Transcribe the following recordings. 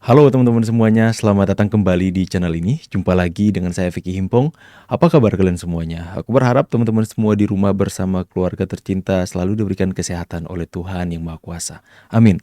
Halo teman-teman semuanya, selamat datang kembali di channel ini. Jumpa lagi dengan saya Vicky Himpong. Apa kabar kalian semuanya? Aku berharap teman-teman semua di rumah bersama keluarga tercinta selalu diberikan kesehatan oleh Tuhan Yang Maha Kuasa. Amin.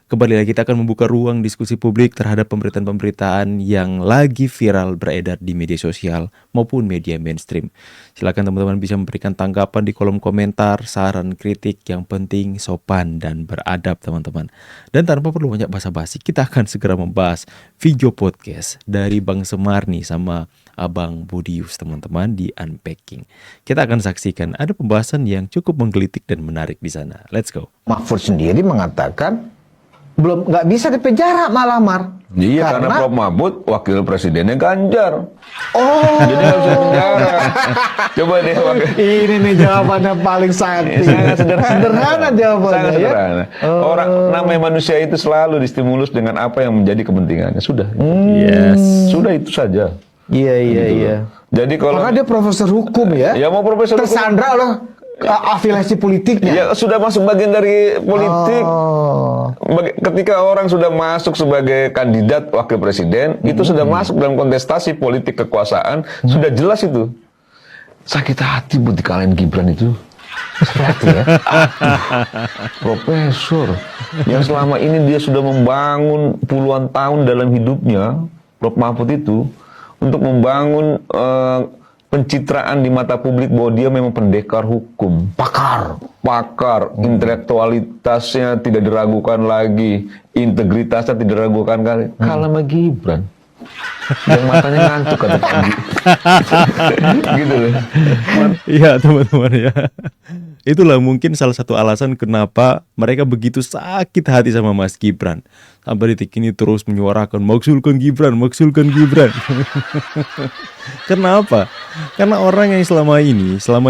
Kembali lagi kita akan membuka ruang diskusi publik terhadap pemberitaan-pemberitaan yang lagi viral beredar di media sosial maupun media mainstream. Silakan teman-teman bisa memberikan tanggapan di kolom komentar, saran, kritik, yang penting sopan dan beradab teman-teman. Dan tanpa perlu banyak basa-basi, kita akan segera membahas video podcast dari Bang Semar nih sama Abang Budius teman-teman di Unpacking. Kita akan saksikan ada pembahasan yang cukup menggelitik dan menarik di sana. Let's go. Mahfud sendiri mengatakan nggak bisa dipenjara malah Mar. Iya, karena Prof. Mahfud wakil presidennya Ganjar. Oh, Jadi nggak bisa penjara. Coba deh ini nih jawabannya paling sangat sederhana jawabannya. Sangat sederhana. Ya? Orang namanya manusia itu selalu distimulus dengan apa yang menjadi kepentingannya. Sudah. Yes. Sudah itu saja. Iya. Jadi kalau Maka dia profesor hukum ya. Ya mau profesor hukum. Tersandra oleh afiliasi politiknya. Ya sudah masuk bagian dari politik. Ketika orang sudah masuk sebagai kandidat wakil presiden, itu sudah masuk dalam kontestasi politik kekuasaan, sudah jelas itu. Sakit hati buat dikalahin Gibran itu. Berarti ya. Profesor yang selama ini dia sudah membangun puluhan tahun dalam hidupnya, Prof. Mahfud itu, untuk membangun pencitraan di mata publik bahwa dia memang pendekar hukum, pakar, intelektualitasnya tidak diragukan lagi, integritasnya tidak diragukan kali. Kalah sama Gibran, yang matanya ngantuk kata Panji. Gitu loh. Iya teman-teman ya. Itulah mungkin salah satu alasan kenapa mereka begitu sakit hati sama Mas Gibran. Sampai detik ini terus menyuarakan maksulkan Gibran. Kenapa? Karena orang yang selama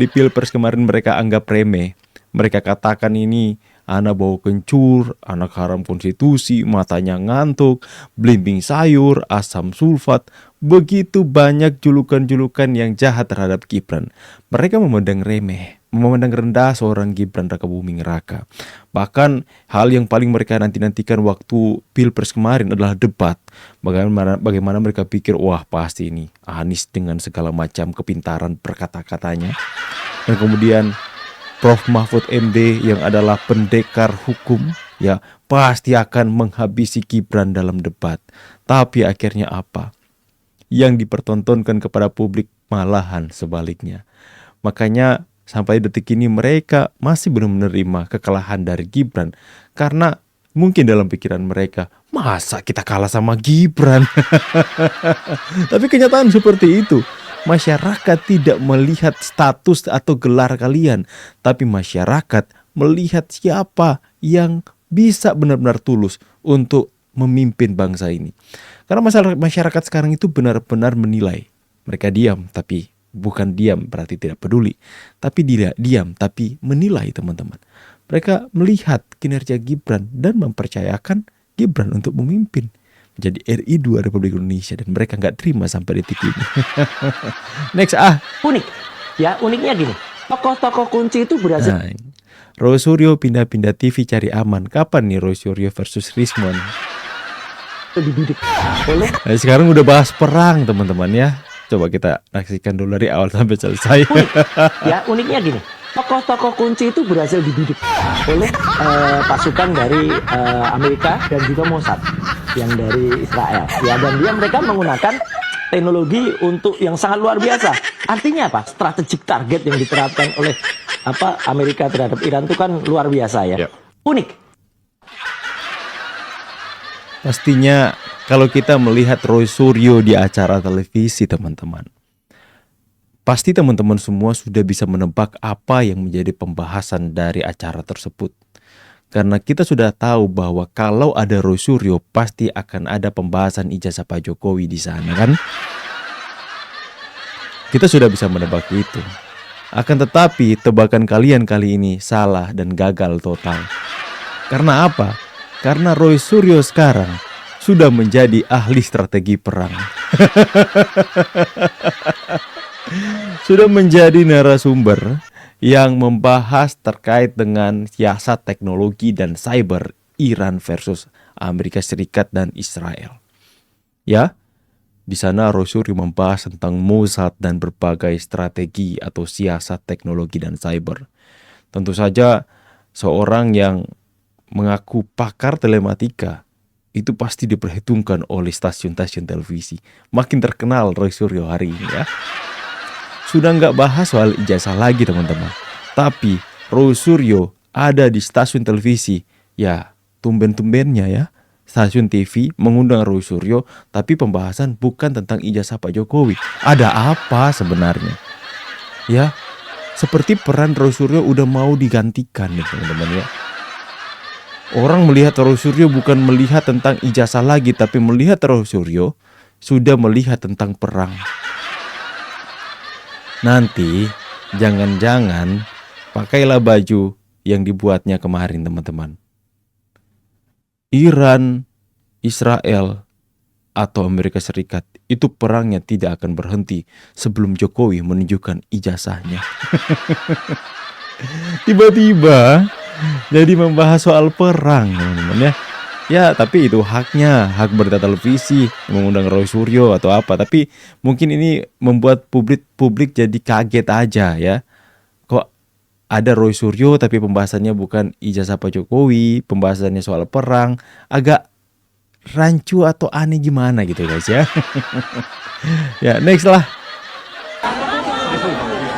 di Pilpres kemarin mereka anggap remeh. Mereka katakan ini anak bau kencur, anak haram konstitusi, matanya ngantuk, belimbing sayur, asam sulfat. Begitu banyak julukan-julukan yang jahat terhadap Gibran. Mereka memandang remeh, memandang rendah seorang Gibran Rakabuming Raka. Bahkan hal yang paling mereka nantikan waktu Pilpres kemarin adalah debat. Bagaimana mereka pikir, wah pasti ini Anies dengan segala macam kepintaran berkata-katanya. Dan kemudian Prof. Mahfud MD yang adalah pendekar hukum, ya pasti akan menghabisi Gibran dalam debat. Tapi akhirnya apa? Yang dipertontonkan kepada publik malahan sebaliknya. Makanya sampai detik ini mereka masih belum menerima kekalahan dari Gibran. Karena mungkin dalam pikiran mereka, masa kita kalah sama Gibran? Tapi kenyataan seperti itu. Masyarakat tidak melihat status atau gelar kalian, tapi masyarakat melihat siapa yang bisa benar-benar tulus untuk memimpin bangsa ini. Karena masyarakat sekarang itu benar-benar menilai. Mereka diam, tapi bukan diam berarti tidak peduli. Tapi diam, tapi menilai teman-teman. Mereka melihat kinerja Gibran dan mempercayakan Gibran untuk memimpin menjadi RI2 Republik Indonesia, dan mereka nggak terima sampai detik ini. Next unik ya, uniknya gini, tokoh-tokoh kunci itu berhasil. Roy Suryo pindah-pindah TV cari aman. Kapan nih Roy Suryo versus Rismon? Dibidik oleh. Nah, sekarang udah bahas perang teman-teman ya. Coba kita saksikan dulu dari awal sampai selesai. Ya, uniknya gini, tokoh-tokoh kunci itu berhasil dibidik oleh pasukan dari Amerika dan juga Mossad yang dari Israel. Ya, dan mereka menggunakan teknologi untuk yang sangat luar biasa. Artinya apa? Strategic target yang diterapkan oleh Amerika terhadap Iran itu kan luar biasa ya. Unik. Pastinya kalau kita melihat Roy Suryo di acara televisi teman-teman, pasti teman-teman semua sudah bisa menebak apa yang menjadi pembahasan dari acara tersebut. Karena kita sudah tahu bahwa kalau ada Roy Suryo pasti akan ada pembahasan ijazah Pak Jokowi di sana kan. Kita sudah bisa menebak itu. Akan tetapi tebakan kalian kali ini salah dan gagal total. Karena apa? Karena Roy Suryo sekarang sudah menjadi ahli strategi perang. Sudah menjadi narasumber yang membahas terkait dengan siasat teknologi dan cyber Iran versus Amerika Serikat dan Israel. Ya, di sana Roy Suryo membahas tentang Mossad dan berbagai strategi atau siasat teknologi dan cyber. Tentu saja seorang yang mengaku pakar telematika itu pasti diperhitungkan oleh stasiun-stasiun televisi. Makin terkenal Roy Suryo hari ini ya. Sudah nggak bahas soal ijazah lagi teman-teman. Tapi Roy Suryo ada di stasiun televisi. Ya, tumben-tumbennya ya. Stasiun TV mengundang Roy Suryo, tapi pembahasan bukan tentang ijazah Pak Jokowi. Ada apa sebenarnya? Ya, seperti peran Roy Suryo udah mau digantikan nih teman-teman ya. Orang melihat Roy Suryo bukan melihat tentang ijazah lagi, tapi melihat Roy Suryo sudah melihat tentang perang. Nanti jangan-jangan pakailah baju yang dibuatnya kemarin teman-teman. Iran, Israel, atau Amerika Serikat itu perangnya tidak akan berhenti sebelum Jokowi menunjukkan ijazahnya. Tiba-tiba jadi membahas soal perang teman-teman ya. Ya tapi itu haknya, hak berita televisi mengundang Roy Suryo atau apa. Tapi mungkin ini membuat publik jadi kaget aja ya. Kok ada Roy Suryo tapi pembahasannya bukan ijazah Pak Jokowi, pembahasannya soal perang, agak rancu atau aneh gimana gitu guys ya. Ya next lah.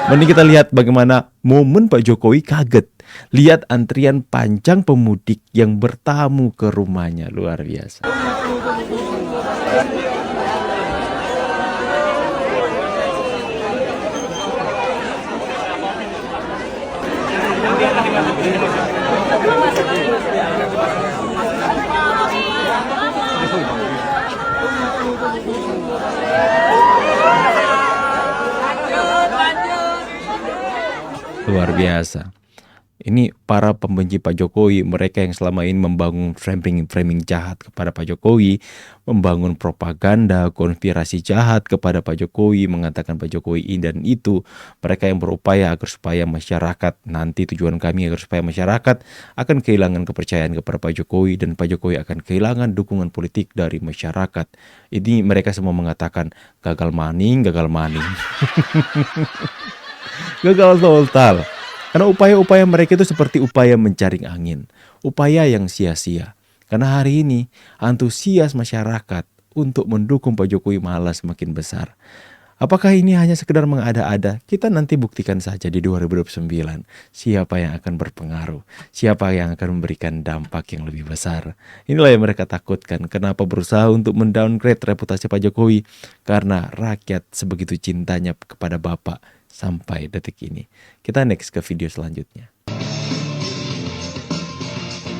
Mending kita lihat bagaimana momen Pak Jokowi kaget. Lihat antrian panjang pemudik yang bertamu ke rumahnya, luar biasa. Luar biasa. Ini para pembenci Pak Jokowi, mereka yang selama ini membangun framing jahat kepada Pak Jokowi, membangun propaganda, konspirasi jahat kepada Pak Jokowi, mengatakan Pak Jokowi ini dan itu. Mereka yang berupaya agar supaya masyarakat, nanti tujuan kami agar supaya masyarakat akan kehilangan kepercayaan kepada Pak Jokowi dan Pak Jokowi akan kehilangan dukungan politik dari masyarakat. Ini mereka semua mengatakan gagal maning. Gagal total. Karena upaya-upaya mereka itu seperti upaya menjaring angin. Upaya yang sia-sia. Karena hari ini antusias masyarakat untuk mendukung Pak Jokowi malah semakin besar. Apakah ini hanya sekedar mengada-ada? Kita nanti buktikan saja di 2029. Siapa yang akan berpengaruh. Siapa yang akan memberikan dampak yang lebih besar. Inilah yang mereka takutkan. Kenapa berusaha untuk mendowngrade reputasi Pak Jokowi? Karena rakyat sebegitu cintanya kepada Bapak. Sampai detik ini. Kita next ke video selanjutnya.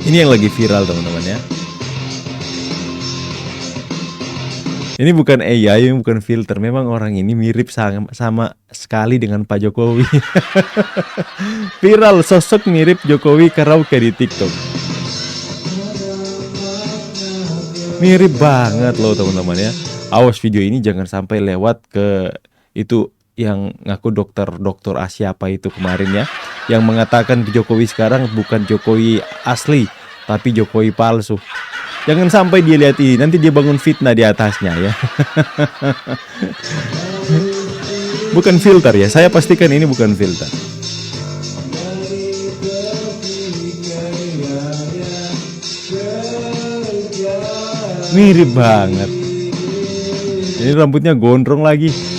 Ini yang lagi viral teman-teman ya. Ini bukan AI, bukan filter. Memang orang ini mirip sama sekali dengan Pak Jokowi. Viral sosok mirip Jokowi karaoke di TikTok. Mirip banget loh teman-teman ya. Awas video ini jangan sampai lewat ke itu yang ngaku dokter A siapa itu kemarin ya, yang mengatakan Jokowi sekarang bukan Jokowi asli tapi Jokowi palsu. Jangan sampai dia lihat ini, nanti dia bangun fitnah di atasnya ya. Bukan filter ya, saya pastikan ini bukan filter. Mirip banget. Ini rambutnya gondrong lagi.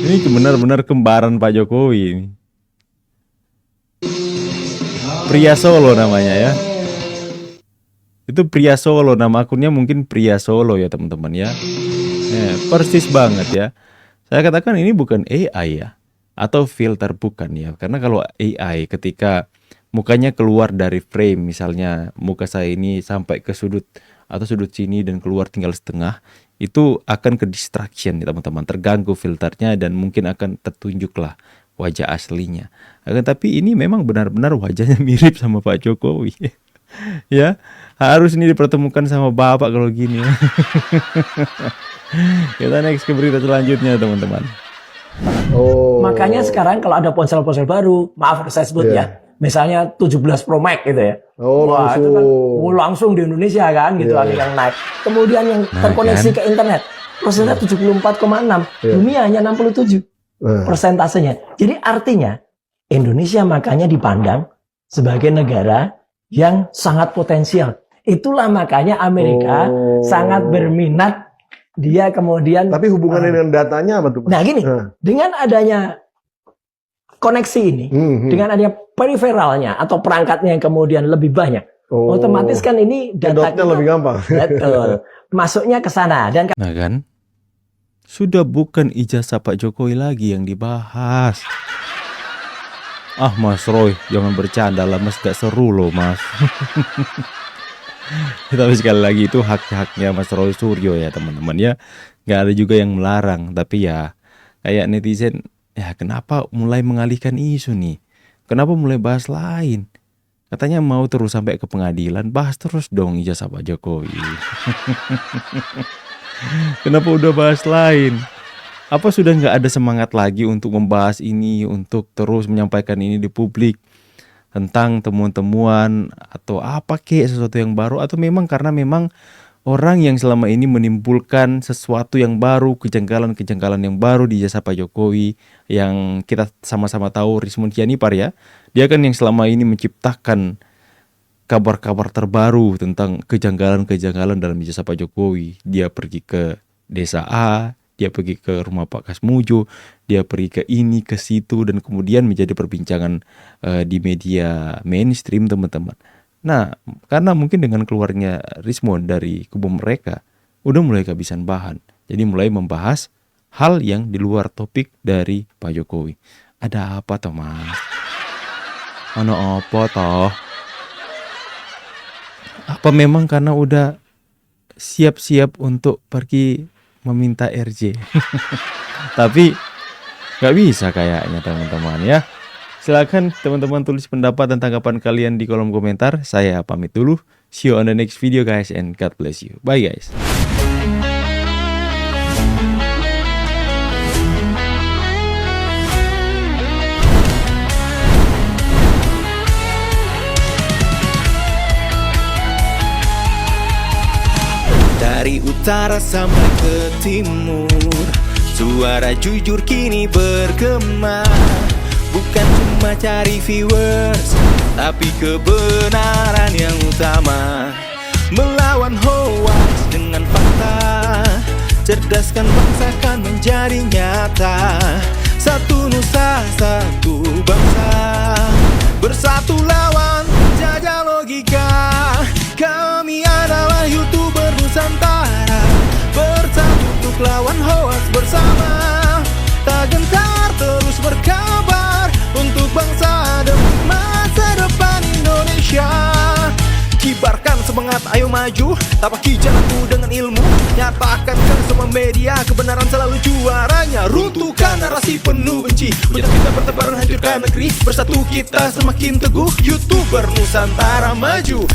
Ini benar-benar kembaran Pak Jokowi ini. Pria Solo namanya ya. Itu Pria Solo, nama akunnya mungkin Pria Solo ya teman-teman ya. Persis banget ya. Saya katakan ini bukan AI ya. Atau filter bukan ya. Karena kalau AI ketika mukanya keluar dari frame, misalnya muka saya ini sampai ke sudut atau sudut sini dan keluar tinggal setengah, itu akan ke distraction ya teman-teman, terganggu filternya dan mungkin akan tertunjuklah wajah aslinya. Tapi ini memang benar-benar wajahnya mirip sama Pak Jokowi. Ya, harus ini dipertemukan sama Bapak kalau gini ya. Kita next ke berita selanjutnya teman-teman. Oh. Makanya sekarang kalau ada ponsel-ponsel baru, maaf saya sebut Iya. ya, misalnya 17 Pro Max gitu ya. Oh, Wah, itu kan langsung di Indonesia kan gitu Iya, ada yang naik. Kemudian yang terkoneksi ke internet, prosesnya 74,6, dunia hanya 67 persentasenya. Jadi artinya Indonesia makanya dipandang sebagai negara yang sangat potensial. Itulah makanya Amerika sangat berminat dia kemudian. Tapi hubungannya dengan datanya apa tuh, Mas? Nah gini, dengan adanya koneksi ini, dengan adanya periferalnya atau perangkatnya yang kemudian lebih banyak, otomatis kan ini data Kedotnya lebih gampang. betul, masuknya ke sana dan Nah kan, sudah bukan ijazah Pak Jokowi lagi yang dibahas. Ah Mas Roy, jangan bercanda lah Mas, gak seru loh Mas. Tapi sekali lagi itu hak-haknya Mas Roy Suryo ya teman-teman ya. Gak ada juga yang melarang. Tapi ya kayak netizen, ya kenapa mulai mengalihkan isu nih? Kenapa mulai bahas lain? Katanya mau terus sampai ke pengadilan, bahas terus dong ijazah Pak Jokowi. Kenapa udah bahas lain? Apa sudah nggak ada semangat lagi untuk membahas ini, untuk terus menyampaikan ini di publik tentang temuan-temuan atau apa kek sesuatu yang baru, atau memang karena memang orang yang selama ini menimbulkan sesuatu yang baru, kejanggalan-kejanggalan yang baru di ijazah Pak Jokowi yang kita sama-sama tahu Rismon Kianipar ya, dia kan yang selama ini menciptakan kabar-kabar terbaru tentang kejanggalan-kejanggalan dalam ijazah Pak Jokowi. Dia pergi ke desa A, dia pergi ke rumah Pak Kasmujo, dia pergi ke ini, ke situ, dan kemudian menjadi perbincangan di media mainstream teman-teman. Nah, karena mungkin dengan keluarnya Rismon dari kubu mereka, udah mulai kehabisan bahan. Jadi mulai membahas hal yang di luar topik dari Pak Jokowi. Ada apa toh Mas? Ano apa toh? Apa memang karena udah siap-siap untuk pergi meminta RJ? Tapi gak bisa kayaknya teman-teman ya. Silakan teman-teman tulis pendapat dan tanggapan kalian di kolom komentar. Saya pamit dulu. See you on the next video guys and God bless you. Bye guys. Dari utara sampai ke timur, suara jujur kini bergema. Bukan cuma cari viewers, tapi kebenaran yang utama. Melawan hoax dengan fakta, cerdaskan bangsa kan menjadi nyata. Satu nusa, satu bangsa, bersatu lawan jajah logika. Kami adalah YouTuber Nusantara, bersatu untuk lawan hoax bersama. Tak gentar terus berkabar untuk bangsa demi masa depan Indonesia. Kibarkan semangat, ayo maju, tapaki jalanku dengan ilmu. Nyatakan ke semua media, kebenaran selalu juaranya. Runtuhkan narasi penuh benci, hujat kita bertebaran hancurkan negeri. Bersatu kita semakin teguh, YouTuber Nusantara maju.